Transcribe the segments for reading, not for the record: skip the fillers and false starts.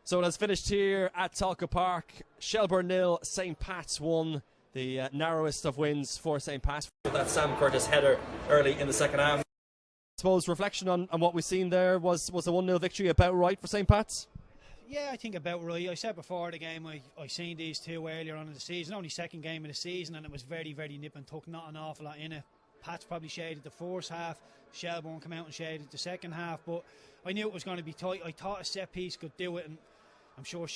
So it has finished here at Tolka Park. Shelbourne 0, St. Pat's 1. The narrowest of wins for St. Pat's. That Sam Curtis header early in the second half. I suppose reflection on what we've seen there, was a 1-0 victory about right for St. Pat's? Yeah, I think about right. I said before the game I seen these two earlier on in the season, only second game of the season, and it was very, very nip and tuck, not an awful lot in it. Pat's probably shaded the first half, Shelbourne came out and shaded the second half, but I knew it was going to be tight. I thought a set piece could do it, and I'm sure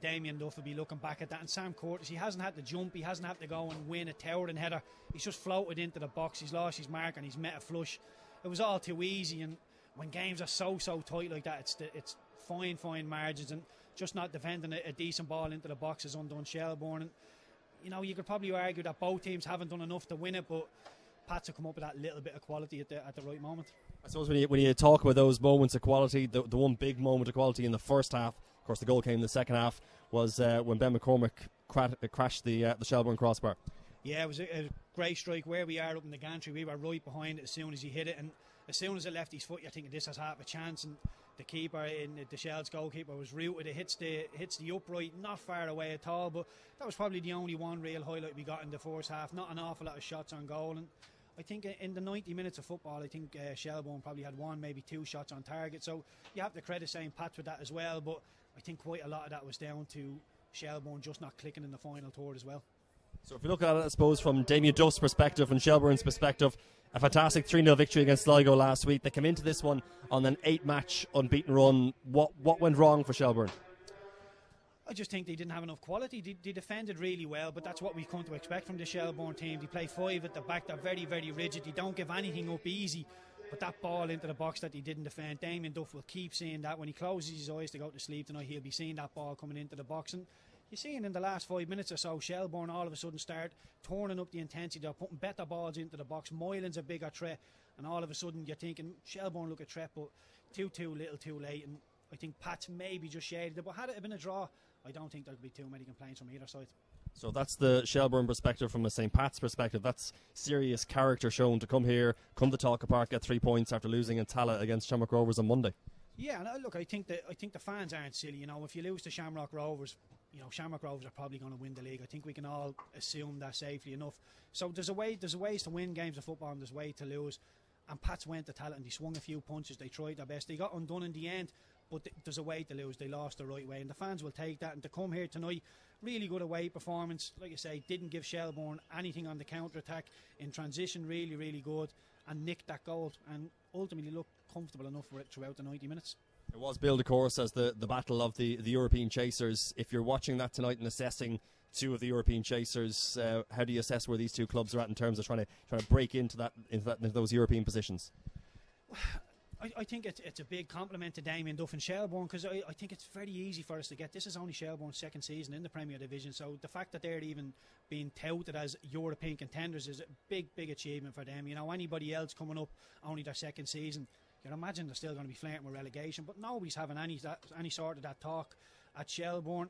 Damien Duff will be looking back at that. And Sam Curtis, he hasn't had to jump, he hasn't had to go and win a towering header. He's just floated into the box, he's lost his mark and he's met a flush. It was all too easy, and when games are so tight like that, it's fine margins, and just not defending a decent ball into the box has undone Shelbourne. And you know, you could probably argue that both teams haven't done enough to win it, but Pats have come up with that little bit of quality at the right moment. I suppose when you talk about those moments of quality, the one big moment of quality in the first half, of course the goal came in the second half, was when Ben McCormick crashed the Shelbourne crossbar. Yeah, it was a great strike. Where we are up in the gantry, we were right behind it as soon as he hit it, and as soon as it left his foot, you're thinking this has half a chance, and the keeper, the Shels goalkeeper, was rooted. It hits the upright, not far away at all, but that was probably the only one real highlight we got in the first half. Not an awful lot of shots on goal, and I think in the 90 minutes of football, I think Shelbourne probably had one, maybe two shots on target, so you have to credit St. Pat's with that as well, but I think quite a lot of that was down to Shelbourne just not clicking in the final third as well. So if you look at it, I suppose, from Damien Duff's perspective and Shelbourne's perspective, a fantastic 3-0 victory against Sligo last week. They came into this one on an 8-match unbeaten run. What went wrong for Shelbourne? I just think they didn't have enough quality. They defended really well, but that's what we've come to expect from the Shelbourne team. They play 5 at the back. They're very, very rigid. They don't give anything up easy. But that ball into the box that he didn't defend, Damien Duff will keep seeing that. When he closes his eyes to go to sleep tonight, he'll be seeing that ball coming into the box. And you're seeing in the last 5 minutes or so, Shelbourne all of a sudden start turning up the intensity. They're putting better balls into the box. Moylan's a bigger threat, and all of a sudden you're thinking Shelbourne look a threat, but too little, too late. And I think Pat's maybe just shaded it. But had it been a draw, I don't think there'd be too many complaints from either side. So that's the Shelbourne perspective. From a St. Pat's perspective, that's serious character shown to come here, come to Tolka Park, get 3 points after losing in Tala against Shamrock Rovers on Monday. Yeah, and look, I think the fans aren't silly. You know, if you lose to Shamrock Rovers, you know, Shamrock Rovers are probably going to win the league. I think we can all assume that safely enough. So there's ways to win games of football, and there's ways to lose. And Pats went to Tala and they swung a few punches. They tried their best. They got undone in the end, but there's a way to lose. They lost the right way, and the fans will take that. And to come here tonight, really good away performance. Like I say, didn't give Shelbourne anything on the counter-attack. In transition, really, really good, and nicked that goal, and ultimately looked comfortable enough for it throughout the 90 minutes. It was billed, of course, as the battle of the European chasers. If you're watching that tonight and assessing two of the European chasers, how do you assess where these two clubs are at in terms of trying to break into those European positions? I think it's a big compliment to Damien Duff and Shelbourne, because I think it's very easy for us to get. This is only Shelbourne's second season in the Premier Division, so the fact that they're even being touted as European contenders is a big achievement for them. You know, anybody else coming up only their second season, you'd imagine they're still going to be flirting with relegation, but nobody's having any sort of that talk at Shelbourne.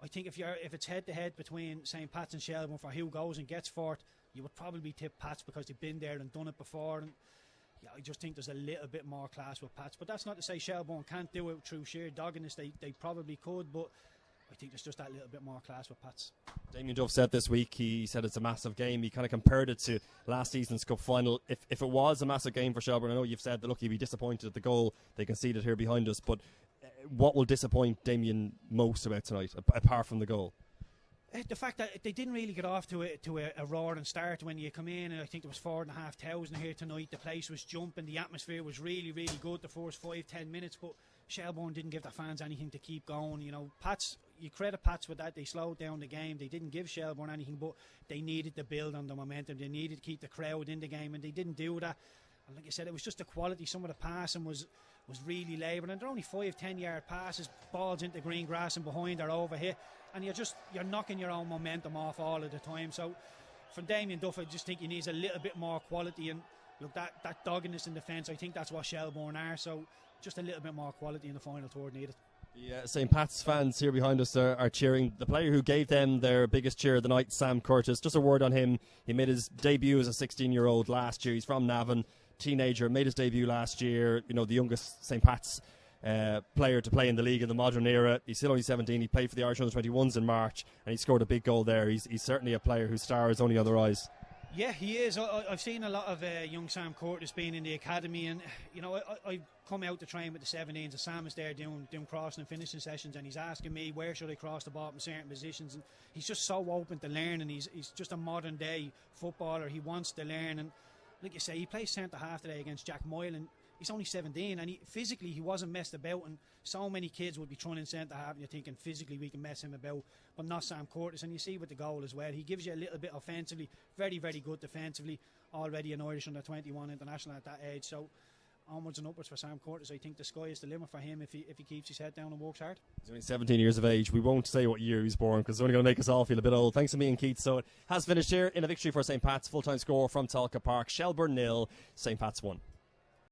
I think if it's head to head between St. Pat's and Shelbourne for who goes and gets for it, you would probably tip Pat's because they've been there and done it before. And yeah, I just think there's a little bit more class with Pat's, but that's not to say Shelbourne can't do it through sheer doggedness. They probably could, but I think there's just that little bit more class with Pat's. Damien Duff said this week, he said it's a massive game. He kind of compared it to last season's cup final. If it was a massive game for Shelbourne, I know you've said that, look, he'd be disappointed at the goal they conceded here behind us, but what will disappoint Damien most about tonight, apart from the goal? The fact that they didn't really get off to a roaring start when you come in, and I think there was 4,500 here tonight. The place was jumping, the atmosphere was really, really good the first 5-10 minutes, but Shelbourne didn't give the fans anything to keep going. You know, Pats, you credit Pats with that. They slowed down the game. They didn't give Shelbourne anything, but they needed to build on the momentum. They needed to keep the crowd in the game, and they didn't do that. And like I said, it was just the quality. Some of the passing was really labouring, and they're only 5-10 yard passes, balls into green grass and behind or over here, and you're knocking your own momentum off all of the time. So from Damien Duff, I just think he needs a little bit more quality, and look, that doggedness in defence, I think that's what Shelbourne are. So just a little bit more quality in the final third needed. Yeah, St. Pat's fans here behind us are cheering. The player who gave them their biggest cheer of the night, Sam Curtis. Just a word on him. He made his debut as a 16-year-old last year. He's from Navan, teenager, made his debut last year. You know, the youngest St. Pat's player to play in the league in the modern era. He's still only 17. He played for the Irish Under-21s in March, and he scored a big goal there. He's certainly a player whose star is only on the rise. Yeah, he is. I've seen a lot of young Sam Curtis being in the academy, and I come out to train with the 17s, and Sam is there doing crossing and finishing sessions, and he's asking me where should I cross the ball in certain positions, and he's just so open to learn, and he's just a modern day footballer. He wants to learn, and like you say, he plays centre half today against Jack Moyle, and he's only 17, and physically he wasn't messed about, and so many kids would be trying in centre half and you're thinking physically we can mess him about, but not Sam Curtis. And you see with the goal as well, he gives you a little bit offensively, very, very good defensively, already an Irish Under-21 international at that age. So onwards and upwards for Sam Curtis. I think the sky is the limit for him if he keeps his head down and works hard. He's only 17 years of age. We won't say what year he's born because it's only going to make us all feel a bit old. Thanks to me and Keith. So it has finished here in a victory for St. Pat's. Full-time score from Tolka Park. Shelbourne 0, St. Pat's 1.